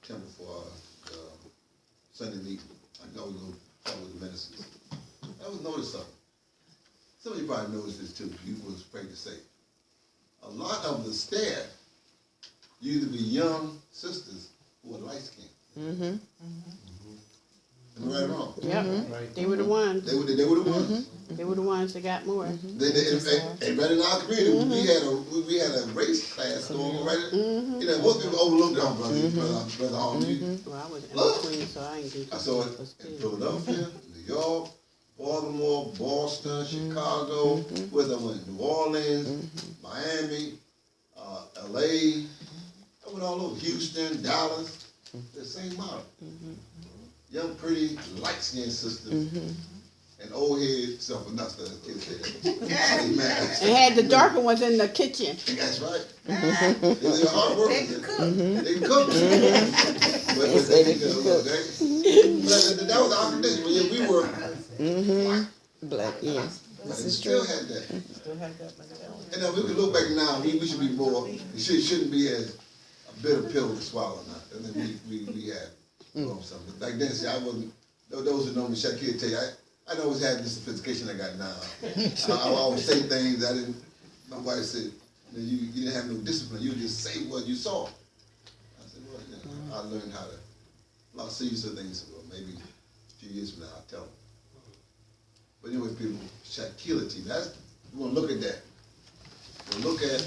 temple for Sunday meeting. I always go talk with the ministers. I always noticed something. Some of you probably noticed this too. You was afraid to say. A lot of the staff used to be young sisters who were light skinned. Mm-hmm. Am I right or wrong? Yep. Right. They were the ones. They were the ones. They were the ones that got more. And right in our community, we had a race class going on right. You know, most people overlooked our brother Hall. Well, I was in between, so I ain't get I saw it in Philadelphia, New York, Baltimore, Boston, Chicago, where I went, New Orleans, Miami, LA. I went all over, Houston, Dallas, the same model. Young, pretty, light-skinned sisters, and old head self-enough as kids say that. Amen. And had the darker ones in the kitchen. That's right. They're hard workers. They can cook. They can cook. But that was our condition. When we were Black, yeah. but it still had that. And then we can look back now, we should be more, it shouldn't be as a bitter pill to swallow now. And then we had something. Back then, see, I wasn't, those who know me, Shakir tell you, I always had the sophistication I got now. I always say things my wife said, you didn't have no discipline, you just say what you saw. I said, well, you know, I learned how to, I'll see you some things, well, maybe a few years from now, I'll tell them. But anyway, people, Shakility, we want to look at that. We'll look at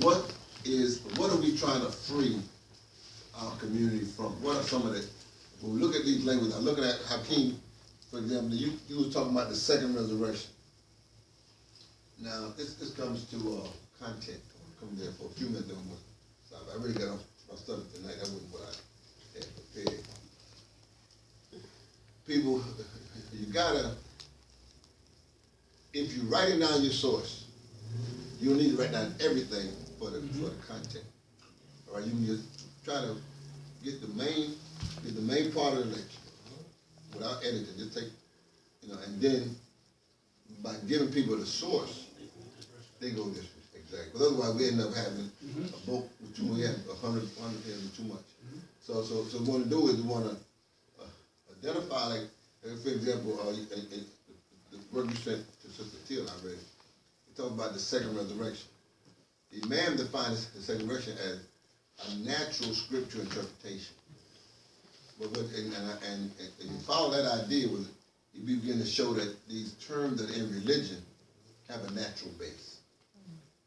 what are we trying to free our community from? What are some of the, when we look at these languages, I'm looking at Hakeem, for example, you were talking about the second resurrection. Now, this comes to content. I'll come there for a few minutes. I really got off my stuff tonight. That wasn't what I had prepared. People, you gotta, if you're writing down your source, you don't need to write down everything for the content. All right, you can just try to get the main part of the lecture without editing. Just take, and then by giving people the source, they go this way. Exactly. Because otherwise we end up having a book with we have 100 too much. So what we want to do is we want to identify, like, for example, the work you sent to Sister Teal, I read it. It talks about the second resurrection. The Imam defines the second resurrection as a natural scripture interpretation. And you follow that idea, you begin to show that these terms that are in religion have a natural base,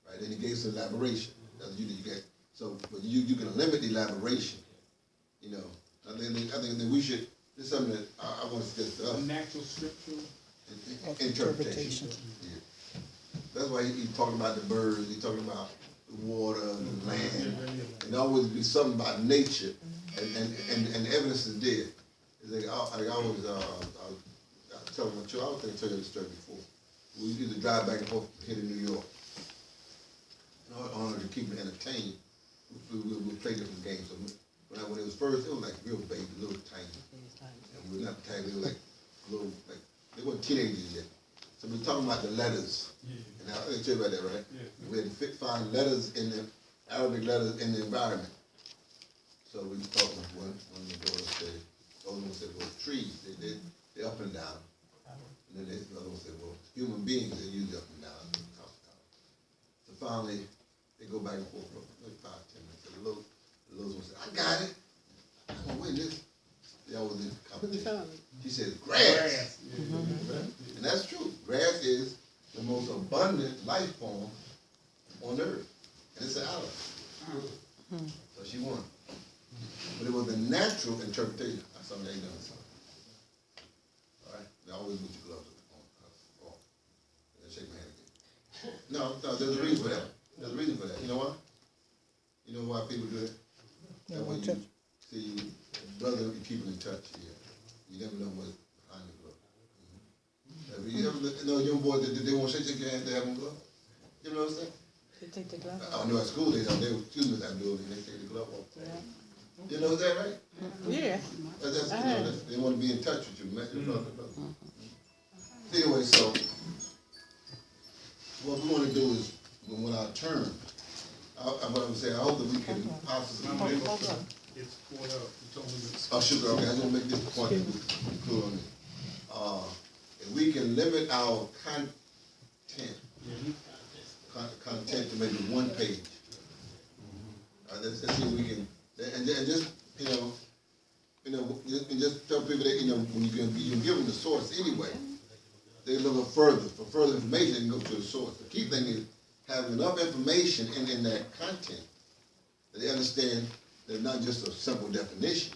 right? And he gave some elaboration. That's you get. So, but you can limit the elaboration. I think that we should. This is something that I want to suggest to us. Natural scripture interpretation. Yeah. That's why he talking about the birds. He talking about the water, the land, and always be something about nature, and the evidence is there. It's like I always tell my children. I was tell you this story before. We used to drive back and forth here to New York. In order to keep them entertained, we play different games. So when it was first, it was like real baby, little tiny. And we were not tiny, they were like little, like, they weren't teenagers yet. So we're talking about the letters. And I didn't tell you about that, right? We had to find letters in the Arabic letters in the environment. So we were talking one of the girls said, the other one said, well, trees, they're up and down. And then the other one said, well, human beings, they're usually up and down. So finally, they go back and forth for like 5, 10 minutes. So the little one said, I got it. I'm gonna win this. They always in competition. She says, grass. And that's true. Grass is the most abundant life form on earth. And it's an aloe. So she won. But it was a natural interpretation. That's something they done. All right? They always put your gloves on. Shake my hand again. No, there's a reason for that. There's a reason for that. You know why? You know why people do that? That way you see your brother, you keep in touch. You never know what's behind the glove. You ever young boys that they won't shake your hand, they have on glove? You know what I'm saying? They take the glove off. I know at school they were students that do it and they take the glove off. Yeah. You know that, right? Yeah. They want to be in touch with you, man. Anyway, so what we want to do is, when our turn, what I would say, I hope that we can possibly. it's brought up, you told me it's. Oh, sure, okay, I just want to make this point to be clear on it. If we can limit our content to maybe one page. Let's see if we can, and just, just tell people that, when you can give them the source anyway, they look further, for further information, they can go to the source. The key thing is having enough information in that content that they understand that it's not just a simple definition,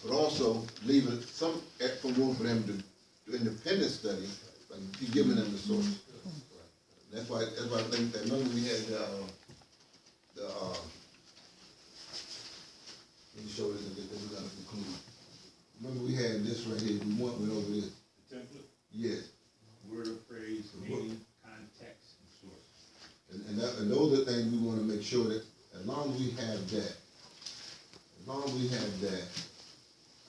but also leaving some room for them to do independent study, but keep giving them the source. That's why I think that, remember we had let me show this and get this out of conclude. Remember we had this right here, we went over this. The template? Yes. Word or phrase, meaning, context, and source. And those are things we want to make sure that as long as we have that,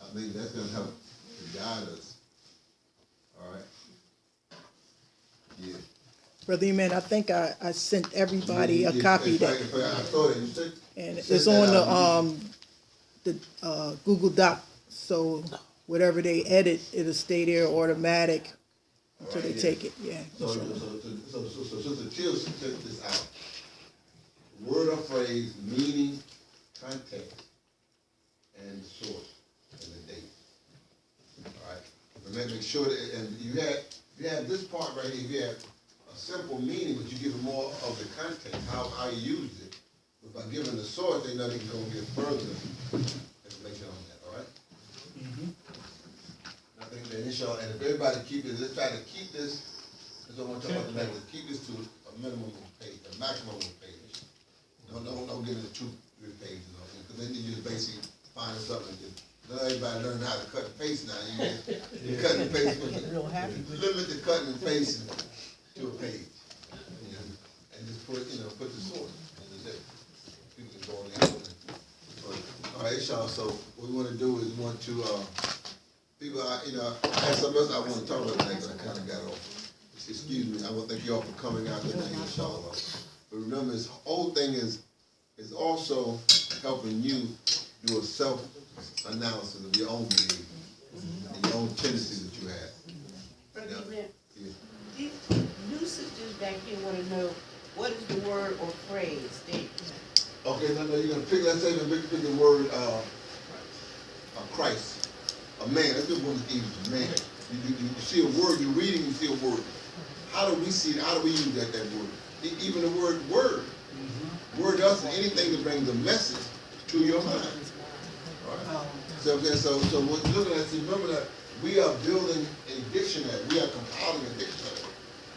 I think that's going to help to guide us. All right? Yeah. Brother Imam, I think I sent everybody a copy I saw that. You said, and it's on the Google Doc, so whatever they edit, it'll stay there automatic until they take it, yeah. So Sister Till took this out. Word or phrase, meaning, context, and the source, and the date. All right? But make sure that, and you have this part right here, you have a simple meaning, but you give it more of the context, how you use it. But by giving the source, they know they can go and get further information on that, all right? I think that inshallah, and if everybody let's try to keep this, that's what I want to talk about tonight, let's keep this to a minimum of a page, a maximum of a page. Don't get into 2-3 pages, because then you just basically find something that let everybody learn how to cut and paste now. You cut and paste, limit the cutting and pasting to a page. And just put the source. People can go on the internet. All right, y'all. So what we want to do is we want to people. I had something else I want to talk about tonight, but I kind of got off. Excuse me. I want to thank you all for coming out tonight, inshallah. But remember, this whole thing is also helping you do a self-analysis of your own behavior and your own tendencies that you have. Yeah. These new sisters back here want to know what is the word or phrase. Okay, no, you're gonna pick. Let's say pick the word Christ, a man. Let's do one of these man. You see a word. You're reading. You see a word. How do we see it? How do we use that word? Even the word word. Word does anything that brings a message to your mind. All right. So what you're looking at, remember that we are building a dictionary. We are compiling a dictionary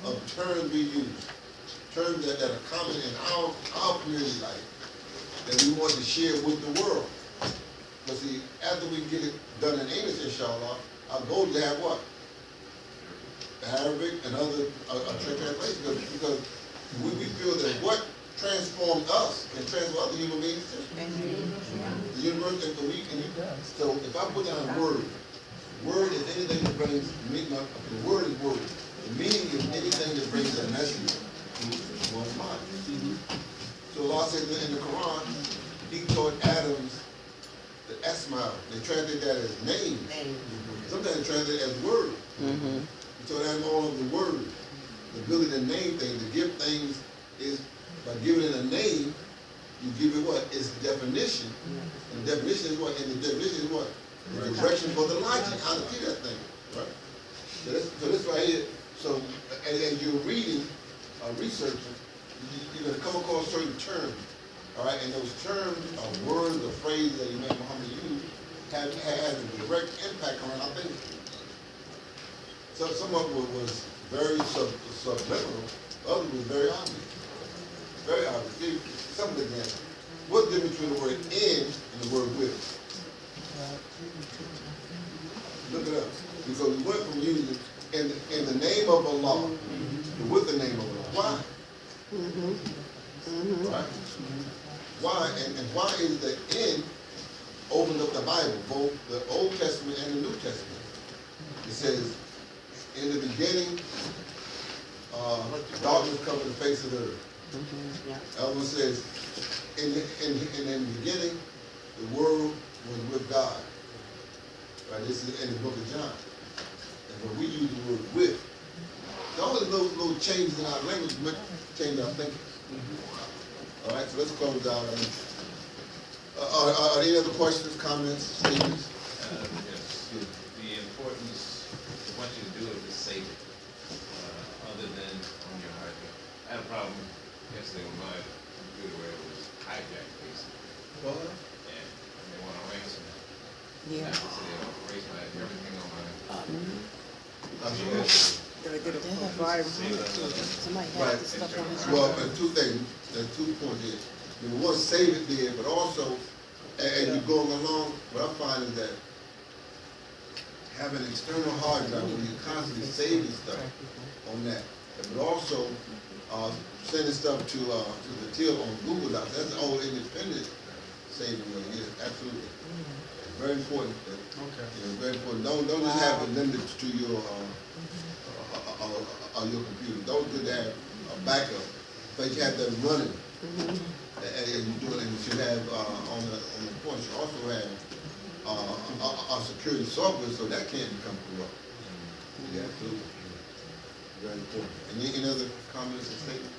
of terms we use, terms that are common in our community life that we want to share with the world. But see, after we get it done in English, inshallah, our goal is to have what? Arabic and other translations, because we feel that what transformed us can transform other human beings too. The universe, so if I put down a word is anything that brings meaning. The word is word. The meaning is anything that brings a message to one's mind. So Allah says in the Qur'an, He taught Adam's the Asma. They translate that as name. Sometimes they translate it as word. He taught Adam all of the word. The ability to name things, to give things is by giving it a name, you give it what? Its definition. And the definition is what? And the definition is what? The direction for the logic, how to do that thing. Right? So this right here, so as you're reading, researching, you're going to come across certain terms. All right, and those terms are words or phrases that Imam Mohammed used have a direct impact on our thinking. So some of it was very subliminal, others was very obvious. Very obvious. See, some of the examples. What's the difference between the word in and the word with? Look it up. Because we went from using in the name of Allah to with the name of Allah. Why? Right? Why? And why is the in opened up the Bible, both the Old Testament and the New Testament? It says, in the beginning, darkness covered the face of the earth. The other one says, in the beginning, the word was with God. Right, this is in the book of John. And when we use the word with, all of those little changes in our language might change our thinking. All right, so let's close out. Are there any other questions, comments, statements? Yes. The importance of what you do is to save it, other than on your hard drive. I had a problem yesterday with my computer where it was hijacked, basically. Well, And they want to ransom it. Yeah. I said they'll erase everything on my Gotta get a virus. Somebody Right. Well, two things, there's 2 points here. Number one, save it there, but also, as you go along, what I find is that having an external hard drive where you're constantly saving stuff on that, but also sending stuff to the till on Google Docs. That's the old independent saving way. Yes, absolutely. It's very important. Very important. Don't just have it limited to your computer. Don't do that a backup, but you have that running. And you do it, and you should have on the point. You also have a security software, so that can't become corrupt. Yeah, absolutely. Very important. Any other comments or statements?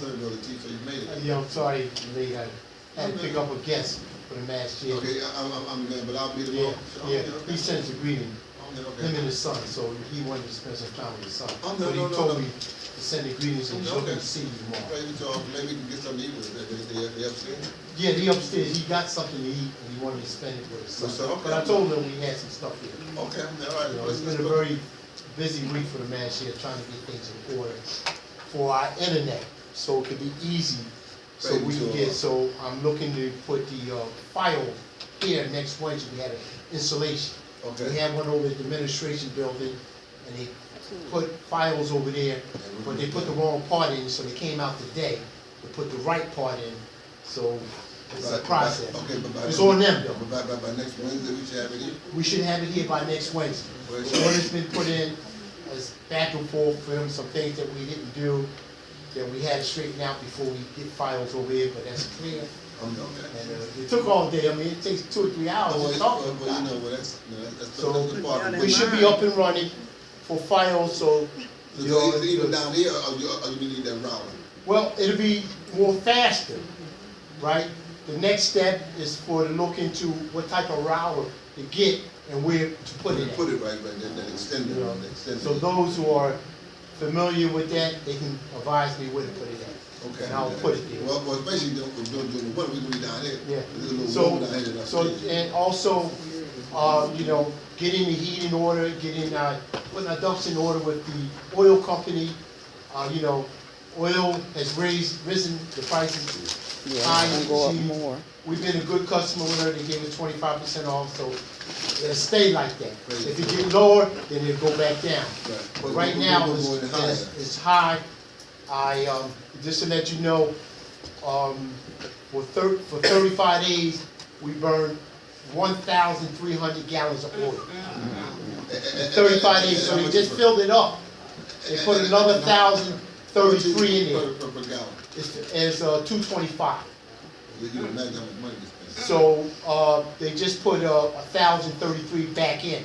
Sorry, Brother T, so you made it. Yeah, I'm sorry, late. I had to pick up a guest for the mass share. Okay, I'm there, but I'll be the Yeah, one. yeah. He sends a greeting. Okay. Him and his son, so he wanted to spend some time with his son. Oh, no, But he no, told no. me to send the greetings and he's Okay. looking to see you tomorrow. Maybe we can get something to eat with it. They upstairs. Yeah, he upstairs, he got something to eat and he wanted to spend it with his son. So, okay. But I told him we had some stuff here. Okay, all right. You know, it's been a very busy week for the mass share, trying to get things in order for our internet, so it could be easy. So we can get, so I'm looking to put the file here next Wednesday. We had an installation. Okay. We had one over at the administration building, and they put files over there, but they put the wrong part in, so they came out today to put the right part in, so it's a process. Okay, but by It's on them, though. But by next Wednesday, we should have it here. We should have it here by next Wednesday. Well, So what has been put in as back and forth for him, some things that we didn't do, that we had to straighten out before we get files over here, but that's clear. Okay. And it took all day, I mean, it takes 2 or 3 hours to talk Well, about it. that's So, the part. We should be up and running for files, so, you know, So even down here, or you need that router? well, it'll be more faster, right? The next step is for to look into what type of router to get and where to put it Put at. it right, that extender, You know, the extender. So those who are familiar with that, they can advise me where to put it at. Okay. And I'll put it there. Well, especially during the winter, we're gonna be down here. Yeah. There's a little So, room down here. so, and also, you know, getting the heat in order, putting our ducks in order with the oil company. You know, oil has risen the prices high. It's gonna go up more. We've been a good customer with her, they gave us 25% off, so it'll stay like that. If it get lower, then it'll go back down. Right. But right now, We're going higher. it's high. Just to let you know, for 35 days, we burned 1,300 gallons of oil. 35 days, so they just filled it up. They put another 1,033 in there. Per gallon. It's 225. You can imagine how much money we spend. So, they just put 1,033 back in.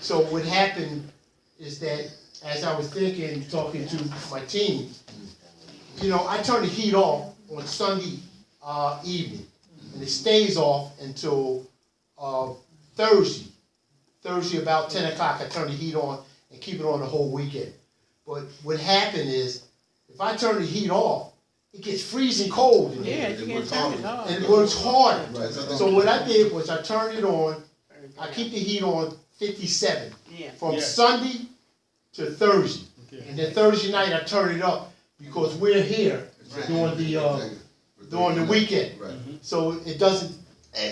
So what happened is that, as I was thinking, talking to my team, you know, I turn the heat off on Sunday evening, and it stays off until Thursday. Thursday about 10 o'clock, I turn the heat on and keep it on the whole weekend. But what happened is, if I turn the heat off, it gets freezing cold in Yeah, here. you can't turn it off. And it works harder. Right, So what I did was I turned it on, I keep the heat on 57, Yeah. from Yeah. Sunday to Thursday. And then Thursday night, I turn it up, because we're here during the weekend. Right. So it doesn't,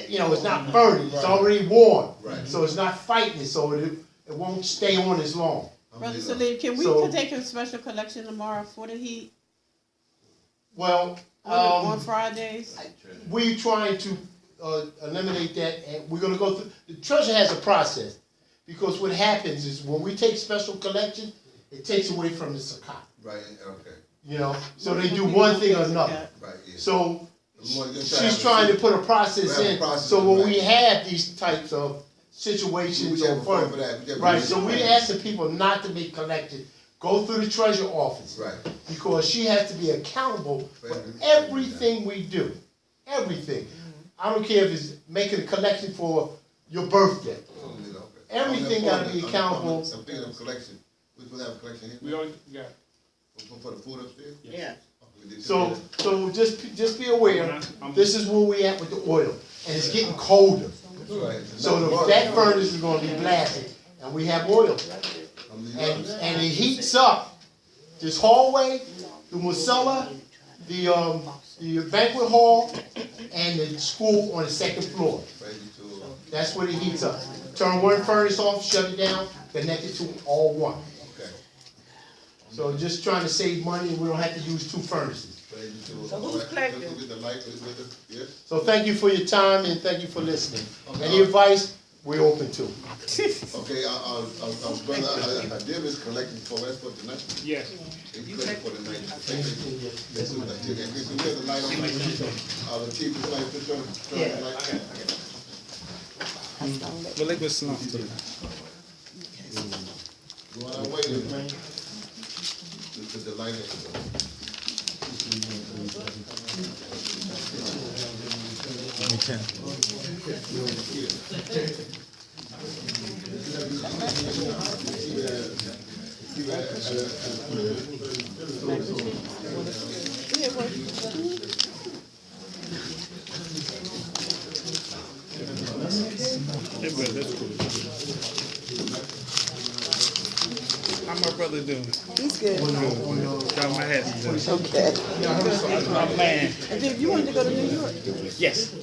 you know, it's not burning, it's already warm. Right. So it's not fighting it, so it won't stay on as long. Brother Salim, can we So- take a special collection tomorrow for the heat Well, on Fridays? we're trying to eliminate that, and we're gonna go through, the treasure has a process. Because what happens is, when we take special collection, it takes away from the zakat, Right, okay, you know? So they do one thing or another. right, yeah. So, she's trying to put a process in, so when we have these types of situations or funds, right, so we asking people not to make collections, go through the treasurer office. Right. Because she has to be accountable for everything we do, everything. I don't care if it's making a collection for your birthday. Everything gotta be accountable. Speaking of collection, we supposed to have a collection here? We already got. For the food upstairs? Yeah. So just be aware, this is where we at with the oil, and it's getting colder. Right. So that furnace is gonna be blasted, and we have oil. And it heats up this hallway, the musella, the banquet hall, and the school on the second floor. That's what it heats up. Turn one furnace off, shut it down, connect it to all one. Okay. So just trying to save money, and we don't have to use two furnaces. So who's collecting? So thank you for your time, and thank you for listening. Any advice, we're open to. Okay, brother, I did this collecting for us for tonight. Yes. You collect for the night. Let's do that. Can we have the light on? The chief is like, turn the light. Well, let me slump to Going our way, man. Put the light in. How my brother doing? He's good. Got my hat. Okay. My man. And then you wanted to go to New York? Yes. I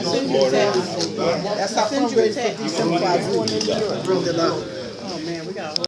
sent you a text. I sent you a text. December 5th, going to New York. Oh, man, we got